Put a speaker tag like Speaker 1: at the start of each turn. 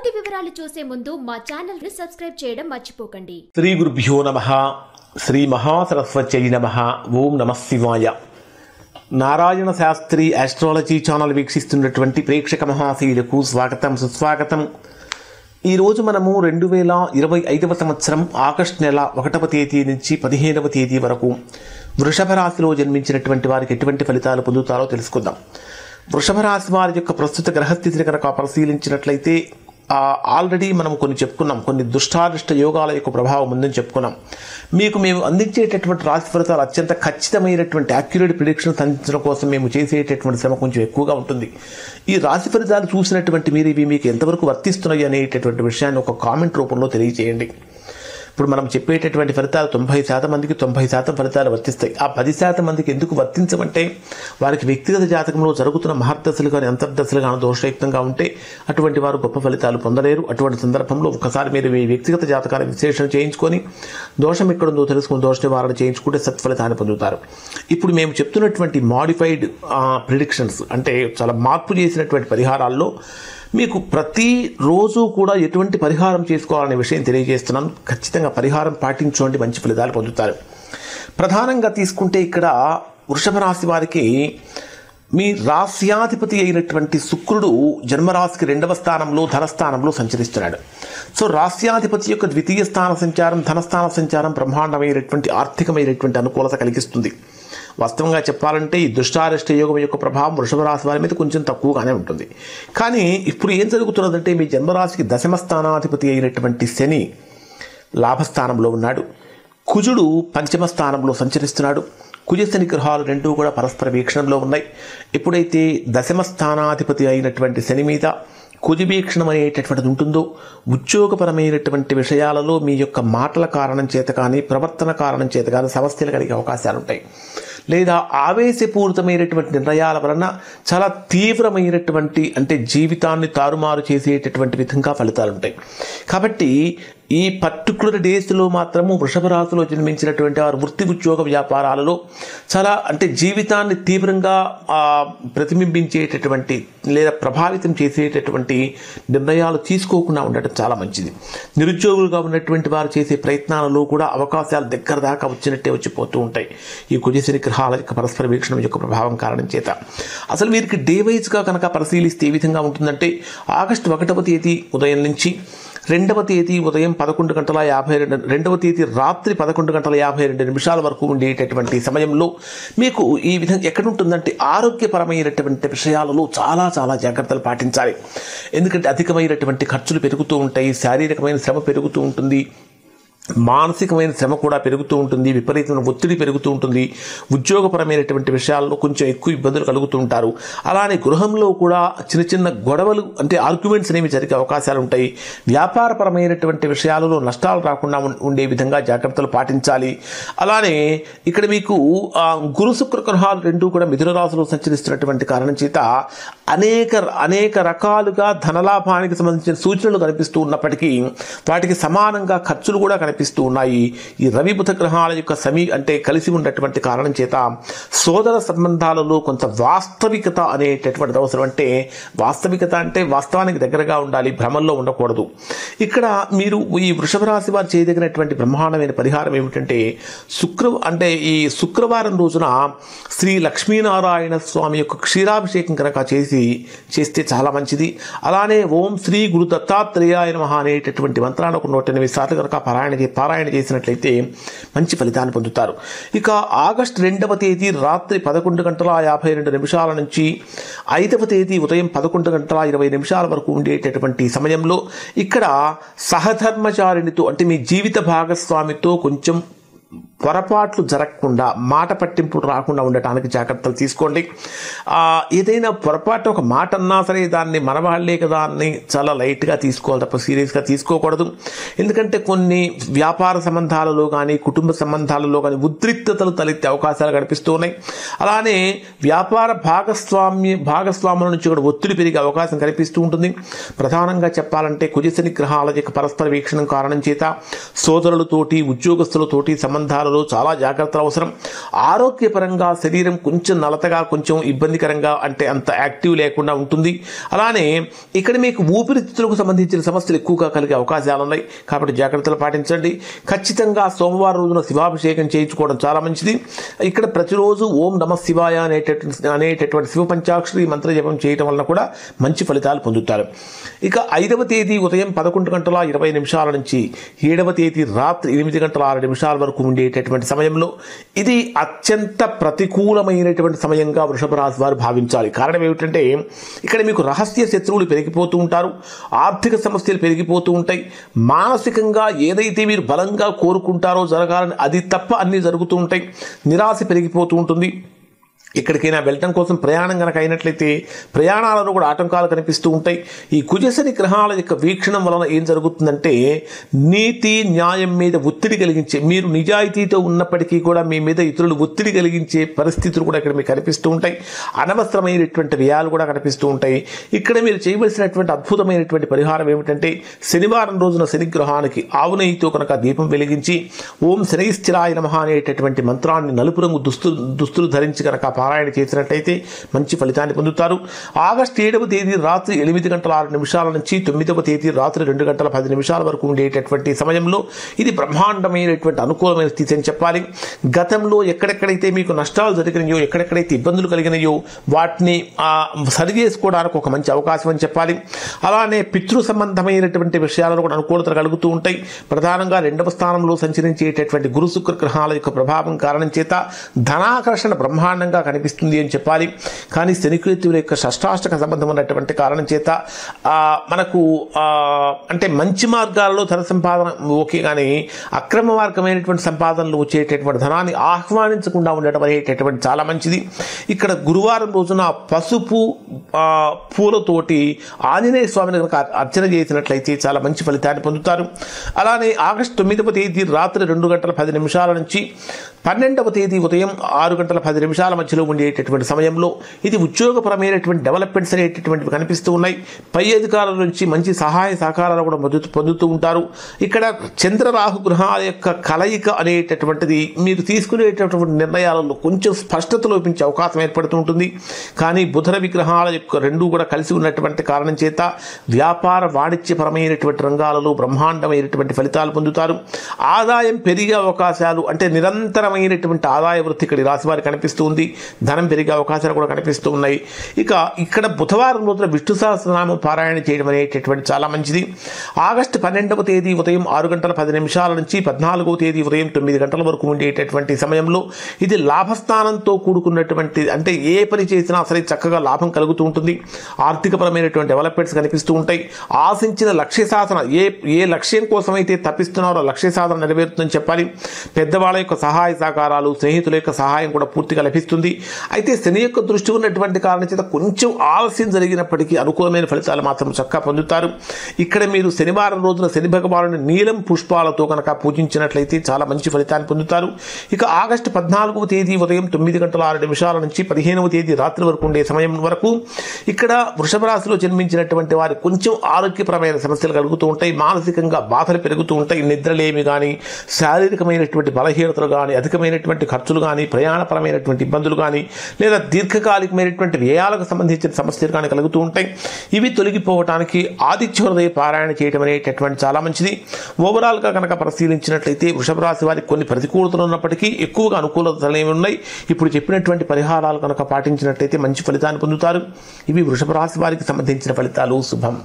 Speaker 1: పూర్తి వివరాలు చూసే ముందు మా ఛానల్ ని సబ్స్క్రైబ్ చేయడం మర్చిపోకండి.
Speaker 2: శ్రీ గురుభ్యో నమః. శ్రీ మహాసరస్వత్యై నమః. ఓం నమః శివాయ. నారాయణ శాస్త్రి ఆస్ట్రాలజీ ఛానల్ వీక్షిస్తున్నటువంటి ప్రేక్షక మహాశీలకు స్వాగతం, సుస్వాగతం. ఈరోజు మనము 2025వ సంవత్సరం ఆగస్టు నెల 1వ తేదీ నుంచి 15వ తేదీ వరకు వృషభ రాశిలో జన్మించినటువంటి వారికి ఎటువంటి ఫలితాలు పొందుతారో తెలుసుకుందాం. వృషభ రాశి వారి యొక్క ప్రస్తుత గ్రహస్థితిని కనుక పరిశీలించినట్లయితే ఆల్రెడీ మనం కొన్ని చెప్పుకున్నాం. కొన్ని దుష్టారిష్ట యోగాల యొక్క ప్రభావం ఉందని చెప్పుకున్నాం. మేము అందించేటటువంటి రాశి ఫలితాలు అత్యంత ఖచ్చితమైనటువంటి యాక్యురేట్ ప్రిడిక్షన్స్ అందించడం కోసం మేము చేసేటటువంటి శ్రమ కొంచెం ఎక్కువగా ఉంటుంది. ఈ రాశి ఫలితాలు చూసినటువంటి మీరు ఇవి మీకు ఎంతవరకు వర్తిస్తున్నాయి అనేటటువంటి విషయాన్ని ఒక కామెంట్ రూపంలో తెలియజేయండి. ఇప్పుడు మనం చెప్పేటటువంటి ఫలితాలు 90% మందికి 90% ఫలితాలు వర్తిస్తాయి. ఆ 10% మందికి ఎందుకు వర్తించమంటే వారికి వ్యక్తిగత జాతకంలో జరుగుతున్న మహర్దశలు కానీ అంతర్దశలు కానీ దోషయుక్తంగా ఉంటే అటువంటి వారు గొప్ప ఫలితాలు పొందలేరు. అటువంటి సందర్భంలో ఒకసారి మీరు మీ వ్యక్తిగత జాతకాన్ని విశ్లేషణ చేయించుకొని దోషం ఎక్కడుందో తెలుసుకుని దోష నివారణ చేయించుకుంటే సత్ఫలితాన్ని పొందుతారు. ఇప్పుడు మేము చెప్తున్నటువంటి మాడిఫైడ్ ప్రిడిక్షన్స్ అంటే చాలా మార్పు చేసినటువంటి పరిహారాల్లో మీకు ప్రతిరోజు కూడా ఎటువంటి పరిహారం చేసుకోవాలనే విషయం తెలియజేస్తున్నాను. ఖచ్చితంగా పరిహారం పాటించుకోండి, మంచి ఫలితాలు పొందుతారు. ప్రధానంగా తీసుకుంటే ఇక్కడ వృషభ రాశి వారికి మీ రాశ్యాధిపతి అయినటువంటి శుక్రుడు జన్మరాశికి 2వ స్థానంలో ధనస్థానంలో సంచరిస్తున్నాడు. సో రాశ్యాధిపతి యొక్క ద్వితీయ స్థాన సంచారం, ధనస్థాన సంచారం బ్రహ్మాండమైనటువంటి ఆర్థికమైనటువంటి అనుకూలత కలిగిస్తుంది. వాస్తవంగా చెప్పాలంటే ఈ దుష్టారిష్ట యోగం యొక్క ప్రభావం వృషభ రాశి వారి మీద కొంచెం తక్కువగానే ఉంటుంది. కానీ ఇప్పుడు ఏం జరుగుతున్నదంటే మీ జన్మరాశికి 10వ స్థానాధిపతి అయినటువంటి శని లాభస్థానంలో ఉన్నాడు. కుజుడు 5వ స్థానంలో సంచరిస్తున్నాడు. కుజ శని గ్రహాలు రెండూ కూడా పరస్పర వీక్షణంలో ఉన్నాయి. ఎప్పుడైతే 10వ స్థానాధిపతి అయినటువంటి శని మీద కుజవీక్షణం అనేటటువంటిది ఉంటుందో ఉద్యోగపరమైనటువంటి విషయాలలో మీ యొక్క మాటల కారణం చేత కానీ ప్రవర్తన కారణం చేత కానీ సమస్యలు కలిగే అవకాశాలు ఉంటాయి. లేదా ఆవేశపూరితమైనటువంటి నిర్ణయాల వలన చాలా తీవ్రమైనటువంటి అంటే జీవితాన్ని తారుమారు చేసేటటువంటి విధంగా ఫలితాలు ఉంటాయి. కాబట్టి ఈ పర్టికులర్ డేస్లో మాత్రము వృషభ రాశిలో జన్మించినటువంటి వారు వృత్తి ఉద్యోగ వ్యాపారాలలో చాలా అంటే జీవితాన్ని తీవ్రంగా ప్రతిబింబించేటటువంటి లేదా ప్రభావితం చేసేటటువంటి నిర్ణయాలు తీసుకోకుండా ఉండటం చాలా మంచిది. నిరుద్యోగులుగా ఉన్నటువంటి వారు చేసే ప్రయత్నాలలో కూడా అవకాశాలు దగ్గర దాకా వచ్చినట్టే వచ్చిపోతూ ఉంటాయి. ఈ కుజశని గ్రహాల యొక్క పరస్పర వీక్షణం యొక్క ప్రభావం కారణం చేత అసలు వీరికి డే వైజ్గా కనుక పరిశీలిస్తే ఏ విధంగా ఉంటుందంటే ఆగస్టు 1వ తేదీ ఉదయం నుంచి 2వ తేదీ ఉదయం 11:52, 2వ తేదీ రాత్రి 11:52 వరకు ఉండేటటువంటి సమయంలో మీకు ఈ విధంగా ఎక్కడుంటుందంటే ఆరోగ్యపరమైనటువంటి విషయాలలో చాలా చాలా జాగ్రత్తలు పాటించాలి. ఎందుకంటే అధికమైనటువంటి ఖర్చులు పెరుగుతూ ఉంటాయి, శారీరకమైన శ్రమ పెరుగుతూ ఉంటుంది, మానసికమైన శ్రమ కూడా పెరుగుతూ ఉంటుంది, విపరీతమైన ఒత్తిడి పెరుగుతూ ఉంటుంది, ఉద్యోగపరమైనటువంటి విషయాల్లో కొంచెం ఎక్కువ ఇబ్బందులు కలుగుతూ ఉంటారు. అలానే గృహంలో కూడా చిన్న చిన్న గొడవలు అంటే ఆర్గ్యుమెంట్స్ అనేవి జరిగే అవకాశాలు ఉంటాయి. వ్యాపారపరమైనటువంటి విషయాలలో నష్టాలు రాకుండా ఉండే విధంగా జాగ్రత్తలు పాటించాలి. అలానే ఇక్కడ మీకు గురు శుక్ర గ్రహాలు రెండూ కూడా మిథున రాశిలో సంచరిస్తున్నటువంటి కారణం చేత అనేక రకాలుగా ధనలాభానికి సంబంధించిన సూచనలు కనిపిస్తూ ఉన్నప్పటికీ వాటికి సమానంగా ఖర్చులు కూడా కనిపిస్తూ ఉన్నాయి. ఈ రవి బుధ గ్రహాల యొక్క అంటే కలిసి ఉన్నటువంటి కారణం చేత సోదర సంబంధాలలో కొంత వాస్తవికత అనేటటువంటిది అవసరం. అంటే వాస్తవికత అంటే వాస్తవానికి దగ్గరగా ఉండాలి, భ్రమంలో ఉండకూడదు. ఇక్కడ మీరు ఈ వృషభ రాశి వారు చేయదగినటువంటి బ్రహ్మాండమైన పరిహారం ఏమిటంటే ఈ శుక్రవారం రోజున శ్రీ లక్ష్మీనారాయణ స్వామి యొక్క క్షీరాభిషేకం కనుక చేస్తే చాలా మంచిది. అలానే ఓం శ్రీ గురు దత్తాత్రేయాయ నమః అనేటటువంటి మంత్రాన్ని ఒక 108 సార్లు కనుక పారాయణ చేసినట్లయితే మంచి ఫలితాన్ని పొందుతారు. ఇక ఆగస్టు 2వ తేదీ రాత్రి 11:52 నుంచి 5వ తేదీ ఉదయం 11:20 వరకు ఉండేటటువంటి సమయంలో ఇక్కడ సహధర్మచారిణితో అంటే మీ జీవిత భాగస్వామితో కొంచెం పొరపాట్లు జరగకుండా మాట పట్టింపులు రాకుండా ఉండటానికి జాగ్రత్తలు తీసుకోండి. ఏదైనా పొరపాటు ఒక మాట అన్నా సరే దాన్ని మనవాళ్లే కదా అని చాలా లైట్గా తీసుకోవాలి తప్ప సీరియస్గా తీసుకోకూడదు. ఎందుకంటే కొన్ని వ్యాపార సంబంధాలలో కానీ కుటుంబ సంబంధాలలో కానీ ఉద్రిక్తతలు తలెత్తే అవకాశాలు కనిపిస్తూ ఉన్నాయి. అలానే వ్యాపార భాగస్వాముల నుంచి కూడా ఒత్తిడి పెరిగే అవకాశం కనిపిస్తూ ఉంటుంది. ప్రధానంగా చెప్పాలంటే కుజశని గ్రహాల యొక్క పరస్పర వీక్షణం కారణం చేత సోదరులతోటి ఉద్యోగస్తులతోటి సంబంధ సంబంధాలలో చాలా జాగ్రత్తలు అవసరం. ఆరోగ్యపరంగా శరీరం కొంచెం నలతగా, కొంచెం ఇబ్బందికరంగా, అంటే అంత యాక్టివ్ లేకుండా ఉంటుంది. అలానే ఇక్కడ మీకు ఊపిరితిత్తులకు సంబంధించిన సమస్యలు ఎక్కువగా కలిగే అవకాశాలు ఉన్నాయి, కాబట్టి జాగ్రత్తలు పాటించండి. ఖచ్చితంగా సోమవారం రోజున శివాభిషేకం చేయించుకోవడం చాలా మంచిది. ఇక్కడ ప్రతిరోజు ఓం నమ శివాయ అనేటటువంటి శివ పంచాక్షరి మంత్ర జపం చేయడం వలన కూడా మంచి ఫలితాలు పొందుతారు. ఇక 5వ తేదీ ఉదయం 11:20 నుంచి 7వ తేదీ రాత్రి 8:06 వరకు ఉండేటటువంటి సమయంలో ఇది అత్యంత ప్రతికూలమైనటువంటి సమయంగా వృషభ రాశి వారు భావించాలి. కారణం ఏమిటంటే ఇక్కడ మీకు రహస్య శత్రువులు పెరిగిపోతూ ఉంటారు, ఆర్థిక సమస్యలు పెరిగిపోతూ ఉంటాయి, మానసికంగా ఏదైతే మీరు బలంగా కోరుకుంటారో జరగాలని అది తప్ప అన్నీ జరుగుతూ ఉంటాయి, నిరాశ పెరిగిపోతూ ఉంటుంది. ఎక్కడికైనా వెళ్ళటం కోసం ప్రయాణం కనుక అయినట్లయితే ప్రయాణాలలో కూడా ఆటంకాలు కనిపిస్తూ ఉంటాయి. ఈ కుజశని గ్రహాల యొక్క వీక్షణం వలన ఏం జరుగుతుందంటే నీతి న్యాయం మీద ఒత్తిడి కలిగించే, మీరు నిజాయితీతో ఉన్నప్పటికీ కూడా మీ మీద ఇతరులు ఒత్తిడి కలిగించే పరిస్థితులు కూడా ఇక్కడ మీకు కనిపిస్తూ ఉంటాయి. అనవసరమైనటువంటి వ్యయాలు కూడా కనిపిస్తూ ఉంటాయి. ఇక్కడ మీరు చేయవలసినటువంటి అద్భుతమైనటువంటి పరిహారం ఏమిటంటే శనివారం రోజున శని గ్రహానికి ఆవు నెయ్యితో కనుక దీపం వెలిగించి ఓం శనైశ్చరాయ నమః అనేటటువంటి మంత్రాన్ని నలుపు రంగు దుస్తులు ధరించి కనుక పారాయణ చేసినట్లయితే మంచి ఫలితాన్ని పొందుతారు. ఆగస్టు 7వ తేదీ రాత్రి 8:06 నుంచి 9వ తేదీ రాత్రి 2:10 వరకు ఉండేటటువంటి సమయంలో ఇది బ్రహ్మాండమైనటువంటి అనుకూలమైన స్థితి అని చెప్పాలి. గతంలో ఎక్కడెక్కడైతే మీకు నష్టాలు జరిగినాయో, ఎక్కడెక్కడైతే ఇబ్బందులు కలిగినాయో వాటిని సరి చేసుకోవడానికి ఒక మంచి అవకాశం అని చెప్పాలి. అలానే పితృ సంబంధమైనటువంటి విషయాలలో కూడా అనుకూలత కలుగుతూ ఉంటాయి. ప్రధానంగా 2వ స్థానంలో సంచరించేటటువంటి గురు శుక్ర గ్రహాల యొక్క ప్రభావం కారణం చేత ధనాకర్షణ బ్రహ్మాండంగా కనిపిస్తుంది అని చెప్పాలి. కానీ శనికేతువుల యొక్క షష్టాష్టక సంబంధం ఉన్నటువంటి కారణం చేత మనకు అంటే మంచి మార్గాలలో ధన సంపాదన ఓకే, కానీ అక్రమ మార్గమైనటువంటి సంపాదనలు వచ్చేటటువంటి ధనాన్ని ఆహ్వానించకుండా ఉండటం అనేటటువంటి చాలా మంచిది. ఇక్కడ గురువారం రోజున పసుపు పూలతోటి ఆంజనేయ స్వామిని కనుక అర్చన చేసినట్లయితే చాలా మంచి ఫలితాన్ని పొందుతారు. అలానే ఆగస్టు 9వ తేదీ రాత్రి 2:10 నుంచి 12వ తేదీ ఉదయం 6:10 మధ్యలో ఉండేటటువంటి సమయంలో ఇది ఉద్యోగపరమైనటువంటి డెవలప్మెంట్స్ అనేటటువంటివి కనిపిస్తూ ఉన్నాయి. పై అధికారుల నుంచి మంచి సహాయ సహకారాలు కూడా పొందుతూ ఉంటారు. ఇక్కడ చంద్ర రాహు గ్రహాల యొక్క కలయిక అనేటటువంటిది మీరు తీసుకునేటటువంటి నిర్ణయాలలో కొంచెం స్పష్టత లోపించే అవకాశం ఏర్పడుతూ ఉంటుంది. కానీ బుధ విగ్రహాల యొక్క రెండూ కూడా కలిసి ఉన్నటువంటి కారణం చేత వ్యాపార వాణిజ్యపరమైనటువంటి రంగాలలో బ్రహ్మాండమైనటువంటి ఫలితాలు పొందుతారు. ఆదాయం పెరిగే అవకాశాలు, అంటే నిరంతరమైనటువంటి ఆదాయ వృద్ధి ఇక్కడ రాశి వారికి కనిపిస్తూ ఉంది. ధనం పెరిగే అవకాశాలు కూడా కనిపిస్తూ ఉన్నాయి. ఇక ఇక్కడ బుధవారం రోజున విష్ణు సహస్రనామం పారాయణ చేయడం అనేటటువంటి చాలా మంచిది. ఆగస్టు 12వ తేదీ ఉదయం 6:10 నుంచి 14వ తేదీ ఉదయం 9 వరకు ఉండేటటువంటి సమయంలో ఇది లాభస్థానంతో కూడుకున్నటువంటి, అంటే ఏ పని చేసినా సరే చక్కగా లాభం కలుగుతూ ఉంటుంది. ఆర్థికపరమైనటువంటి డెవలప్మెంట్స్ కనిపిస్తూ ఉంటాయి. ఆశించిన లక్ష్య సాధన, ఏ లక్ష్యం కోసం అయితే తప్పిస్తున్నారో లక్ష్య సాధన నెరవేరుతుందని చెప్పాలి. పెద్దవాళ్ళ యొక్క సహాయ సహకారాలు, స్నేహితుల యొక్క సహాయం కూడా పూర్తిగా లభిస్తుంది. అయితే శని యొక్క దృష్టి ఉన్నటువంటి కారణం చేత కొంచెం ఆలస్యం జరిగినప్పటికీ అనుకూలమైన ఫలితాలు మాత్రం చక్కగా పొందుతారు. ఇక్కడ మీరు శనివారం రోజున శని భగవానుని నీలం పుష్పాలతో కనుక పూజించినట్లయితే చాలా మంచి ఫలితాన్ని పొందుతారు. ఇక ఆగస్టు 14వ తేదీ ఉదయం 9:06 నుంచి 15వ తేదీ రాత్రి వరకు ఉండే సమయం వరకు ఇక్కడ వృషభ రాశిలో జన్మించినటువంటి వారి కొంచెం ఆరోగ్యపరమైన సమస్యలు కలుగుతూ ఉంటాయి. మానసికంగా బాధలు పెరుగుతూ ఉంటాయి. నిద్రలేమి కానీ, శారీరకమైనటువంటి బలహీనతలు కానీ, అధికమైనటువంటి ఖర్చులు కానీ, ప్రయాణపరమైనటువంటి ఇబ్బందులు కానీ, లేదా దీర్ఘకాలికమైనటువంటి వ్యయాలకు సంబంధించిన సమస్యలు కానీ కలుగుతూ ఉంటాయి. ఇవి తొలగిపోవటానికి ఆదిత్య హృదయ పారాయణ చేయడం అనేటటువంటి చాలా మంచిది. ఓవరాల్గా కనుక పరిశీలించినట్లయితే వృషభ రాశి వారికి కొన్ని ప్రతికూలతలు ఉన్నప్పటికీ ఎక్కువగా అనుకూలతలు ఉన్నాయి. ఇప్పుడు చెప్పినటువంటి పరిహారాలు కనుక పాటించినట్లయితే మంచి ఫలితాన్ని పొందుతారు. ఇవి వృషభ రాశి వారికి సంబంధించిన ఫలితాలు. శుభం.